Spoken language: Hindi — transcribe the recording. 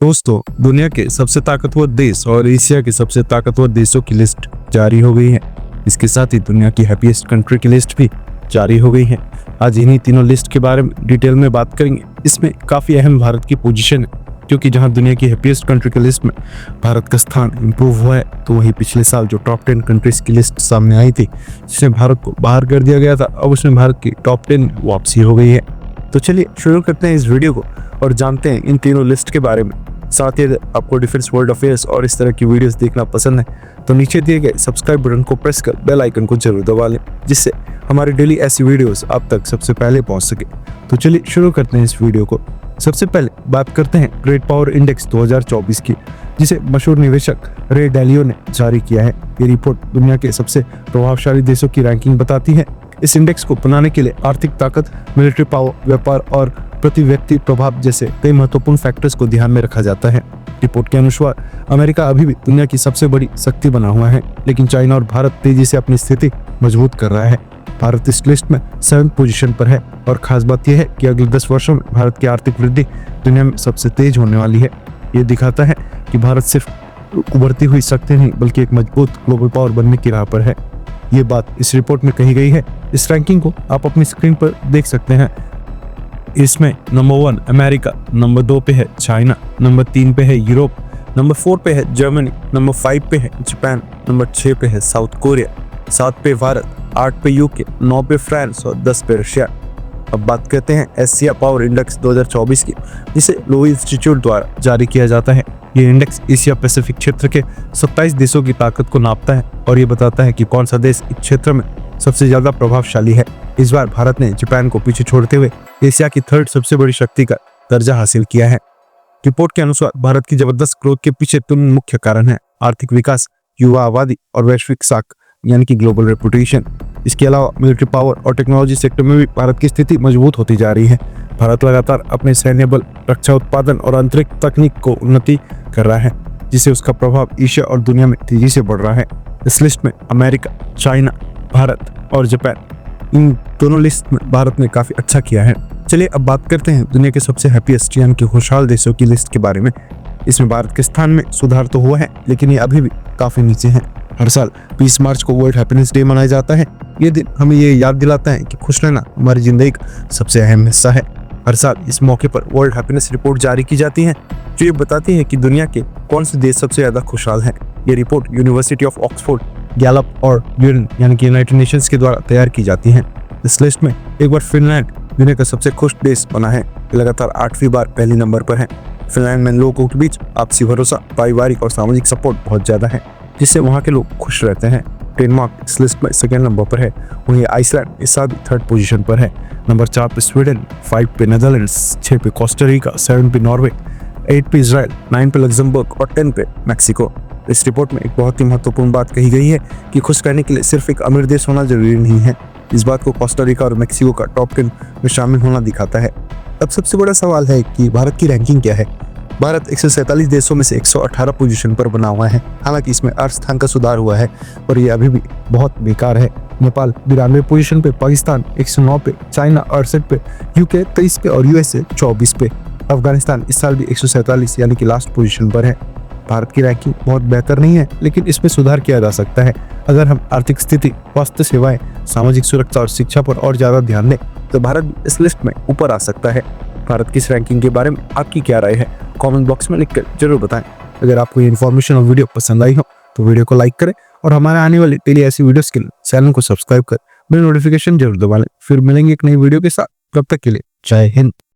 दोस्तों, दुनिया के सबसे ताकतवर देश और एशिया के सबसे ताकतवर देशों की लिस्ट जारी हो गई है। इसके साथ ही दुनिया की हैप्पीएस्ट कंट्री की लिस्ट भी जारी हो गई है। आज इन्हीं तीनों लिस्ट के बारे में डिटेल में बात करेंगे। इसमें काफ़ी अहम भारत की पोजीशन है, क्योंकि जहां दुनिया की हैप्पीएस्ट कंट्री की लिस्ट में भारत का स्थान इंप्रूव हुआ है, तो वहीं पिछले साल जो टॉप 10 कंट्रीज की लिस्ट सामने आई थी, जिसमें भारत को बाहर कर दिया गया था, अब उसमें भारत की टॉप 10 वापसी हो गई है। तो चलिए शुरू करते हैं इस वीडियो को और जानते हैं इन तीनों लिस्ट के बारे में। साथ ही आपको डिफेंस, वर्ल्ड अफेयर्स और इस तरह की वीडियोस देखना पसंद है तो नीचे दिए गए सब्सक्राइब बटन को प्रेस कर बेल आइकन को जरूर दबा लें, जिससे हमारी डेली ऐसी वीडियोस आप तक सबसे पहले पहुंच सके। तो चलिए शुरू करते हैं इस वीडियो को। सबसे पहले बात करते हैं ग्रेट पावर इंडेक्स 2024 की, जिसे मशहूर निवेशक रे डालियो ने जारी किया है। ये रिपोर्ट दुनिया के सबसे प्रभावशाली देशों की रैंकिंग बताती है। इस इंडेक्स को बनाने के लिए आर्थिक ताकत, मिलिट्री पावर, व्यापार और प्रति व्यक्ति प्रभाव जैसे कई महत्वपूर्ण फैक्टर्स को ध्यान में रखा जाता है। रिपोर्ट के अनुसार अमेरिका अभी भी दुनिया की सबसे बड़ी शक्ति बना हुआ है, लेकिन चाइना और भारत तेजी से अपनी स्थिति मजबूत कर रहा है। भारत इस लिस्ट में 7th पोजीशन पर है और खास बात यह है कि अगले 10 वर्षों में भारत की आर्थिक वृद्धि दुनिया में सबसे तेज होने वाली है। ये दिखाता है कि भारत सिर्फ उभरती हुई शक्ति नहीं, बल्कि एक मजबूत ग्लोबल पावर बनने की राह पर है। ये बात इस रिपोर्ट में कही गई है। इस रैंकिंग को आप अपनी स्क्रीन पर देख सकते हैं। इसमें नंबर 1 अमेरिका, नंबर 2 पे है चाइना, नंबर 3 पे है यूरोप, नंबर 4 पे है जर्मनी, नंबर 5 पे है जापान, नंबर 6 पे है साउथ कोरिया, 7 पे भारत, 8 पे यूके, 9 पे फ्रांस और 10 पे रशिया। अब बात करते हैं एशिया पावर इंडेक्स 2024 की, जिसे लोई इंस्टीट्यूट द्वारा जारी किया जाता है। ये इंडेक्स एशिया पैसिफिक क्षेत्र के 27 देशों की ताकत को नापता है और ये बताता है कि कौन सा देश इस क्षेत्र में सबसे ज्यादा प्रभावशाली है। इस बार भारत ने जापान को पीछे छोड़ते हुए एशिया की 3rd सबसे बड़ी शक्ति का दर्जा हासिल किया है। रिपोर्ट के अनुसार भारत की जबरदस्त ग्रोथ के पीछे 3 मुख्य कारण है: आर्थिक विकास, युवा आबादी और वैश्विक साख यानी कि ग्लोबल रेपुटेशन। इसके अलावा मिलिट्री पावर और टेक्नोलॉजी सेक्टर में भी भारत की स्थिति मजबूत होती जा रही है। भारत लगातार अपने सैन्य बल, रक्षा उत्पादन और अंतरिक्ष तकनीक को उन्नति कर रहा है, जिससे उसका प्रभाव एशिया और दुनिया में तेजी से बढ़ रहा है। इस लिस्ट में अमेरिका, चाइना, भारत और जापान, इन दोनों लिस्ट में भारत ने काफी अच्छा किया है। चलिए अब बात करते हैं दुनिया के सबसे हैप्पीएस्ट यानी कि खुशहाल देशों की लिस्ट के बारे में। इसमें भारत के स्थान में सुधार तो हुआ है, लेकिन ये अभी भी काफी नीचे है। हर साल 20 मार्च को वर्ल्ड हैप्पीनेस डे मनाया जाता है। ये दिन हमें ये याद दिलाता है कि खुश रहना हमारी जिंदगी का सबसे अहम हिस्सा है। हर साल इस मौके पर वर्ल्ड हैप्पीनेस रिपोर्ट जारी की जाती है, जो ये बताती है कि दुनिया के कौन से देश सबसे ज्यादा खुशहाल हैं। ये report university of Oxford, Gallup और यूएन यानी कि यूनाइटेड नेशंस के द्वारा तैयार की जाती है। इस लिस्ट में एक बार फिनलैंड दुनिया का सबसे खुश देश बना है। लगातार 8वीं बार पहले नंबर पर है। फिनलैंड में लोगों के बीच आपसी भरोसा, पारिवारिक और सामाजिक सपोर्ट बहुत ज्यादा है, जिससे वहाँ के लोग खुश रहते हैं। डेनमार्क इस लिस्ट में 2nd नंबर पर है। वहीं आइसलैंड इस साल 3rd पोजीशन पर है। नंबर 4 पे स्वीडन, 5 पे नेदरलैंड्स, 6 पे कोस्टा रिका, 7 पे नॉर्वे, 8 पे इजराइल, 9 पे लग्जमबर्ग और 10 पे मैक्सिको। इस रिपोर्ट में एक बहुत ही महत्वपूर्ण बात कही गई है कि खुश रहने के लिए सिर्फ एक अमीर देश होना जरूरी नहीं है। इस बात को कोस्टा रिका और मैक्सिको का टॉप 10 में शामिल होना दिखाता है। अब सबसे बड़ा सवाल है कि भारत की रैंकिंग क्या है। भारत 147 देशों में से 118 पोजीशन पर बना हुआ है। हालांकि इसमें 8 स्थान का सुधार हुआ है, पर यह अभी भी बहुत बेकार है। नेपाल 92 पोजीशन पे, पाकिस्तान 109 पे, चाइना 68 पे, यूके 23 पे और यूएसए 24 पे। अफगानिस्तान इस साल भी 147 यानी कि लास्ट पोजीशन पर है। भारत की रैंकिंग बहुत बेहतर नहीं है, लेकिन इसमें सुधार किया जा सकता है। अगर हम आर्थिक स्थिति, स्वास्थ्य सेवाएं, सामाजिक सुरक्षा और शिक्षा पर और ज्यादा ध्यान दें तो भारत इस लिस्ट में ऊपर आ सकता है। भारत की इस रैंकिंग के बारे में आपकी क्या राय है, कमेंट बॉक्स में लिखकर जरूर बताएं। अगर आपको ये इन्फॉर्मेशन और वीडियो पसंद आई हो तो वीडियो को लाइक करें और हमारे आने वाली डेली ऐसी वीडियोस के लिए चैनल को सब्सक्राइब कर बेल नोटिफिकेशन जरूर दबा लें। फिर मिलेंगे एक नई वीडियो के साथ। तब तक के लिए जय हिंद।